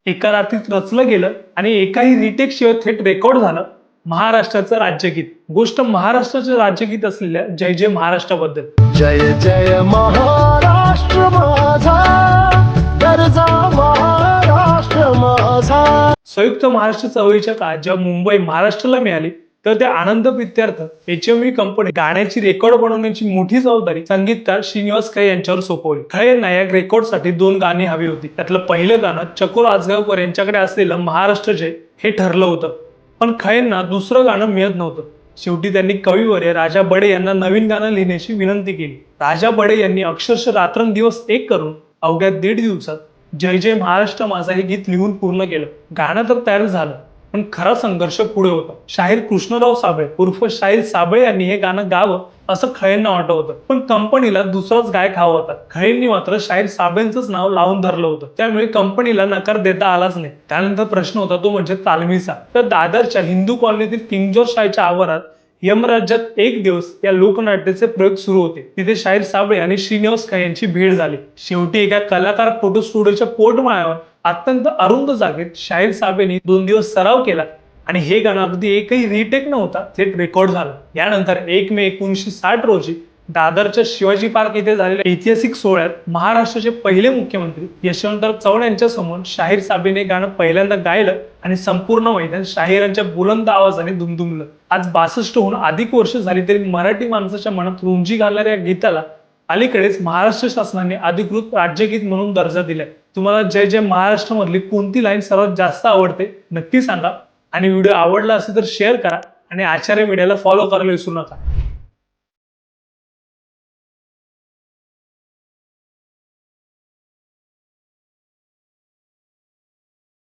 एका रात्रीत रचलं गेलं आणि एकाही रिटेक शिवाय थेट रेकॉर्ड झालं महाराष्ट्राचं राज्यगीत. गोष्ट महाराष्ट्राचं राज्यगीत असलेल्या जय जय महाराष्ट्राबद्दल. जय जय महाराष्ट्र माझा, गरजा महाराष्ट्र माझा. संयुक्त महाराष्ट्र चळवळीच्या काळात जेव्हा मुंबई महाराष्ट्राला मिळाली तर त्या आनंद प्रित्यर्थ HMV कंपनी गाण्याची रेकॉर्ड बनवण्याची मोठी जबाबदारी संगीतकार श्रीनिवास खळे यांच्यावर सोपवली. खळे यांना या रेकॉर्डसाठी 2 गाणी हवी होती. त्यातलं पहिलं गाणं चकोर आजगावकर यांच्याकडे असलेलं महाराष्ट्र जय हे ठरलं होतं, पण खळेंना दुसरं गाणं मिळत नव्हतं. शेवटी त्यांनी कविवर्य राजा बडे यांना नवीन गाणं लिहिण्याची विनंती केली. राजा बडे यांनी अक्षरशः रात्रंदिवस एक करून अवघ्या 1.5 दिवसात जय जय महाराष्ट्र माझा हे गीत लिहून पूर्ण केलं. गाणं तर तयार झालं, पण खरा संघर्ष पुढे होता. शाहीर कृष्णराव साबळे उर्फ शाहीर साबळे यांनी हे गाणं गावं असं खळेंना वाटत होतं, पण कंपनीला दुसराच गायक हवा होता. खळेंनी मात्र शाहीर साबळेंचंच नाव लावून धरलं होतं, त्यामुळे कंपनीला नकार देता आलाच नाही. त्यानंतर प्रश्न होता तो म्हणजे तालमीचा. तर दादरच्या हिंदू कॉलनीतील किंग जॉर्ज शाळेच्या आवारात यमराज्यात एक दिवस या लोकनाट्याचे प्रयोग सुरू होते. तिथे शाहीर साबळे आणि श्रीनिवास खळे यांची भेट झाली. शेवटी एका कलाकार फोटो स्टुडिओच्या पोटमाळ्यावर अत्यंत अरुंद जागेत शाहीर साबळेंनी 2 दिवस सराव केला आणि हे गाणं अगदी एकही रिटेक न होता थेट रेकॉर्ड झालं. यानंतर 1 मे 1960 रोजी दादरच्या शिवाजी पार्क येथे झालेल्या ऐतिहासिक सोहळ्यात महाराष्ट्राचे पहिले मुख्यमंत्री यशवंतराव चव्हाण यांच्या समोर शाहीर साबळेने गाणं पहिल्यांदा गायलं आणि संपूर्ण मैदान शाहिरांच्या बुलंद आवाजाने दुमदुमलं. आज 62हून अधिक वर्ष झाली तरी मराठी माणसाच्या मनात रुंजी घालणाऱ्या या गीताला अलीकडेच महाराष्ट्र शासनाने अधिकृत राज्यगीत म्हणून दर्जा दिलाय. तुम्हाला जय जय महाराष्ट्र मधली कोणती लाईन सर्वात जास्त आवडते नक्की सांगा, आणि व्हिडिओ आवडला असेल तर शेअर करा आणि आचार्य मीडियाला फॉलो करायला विसरू नका.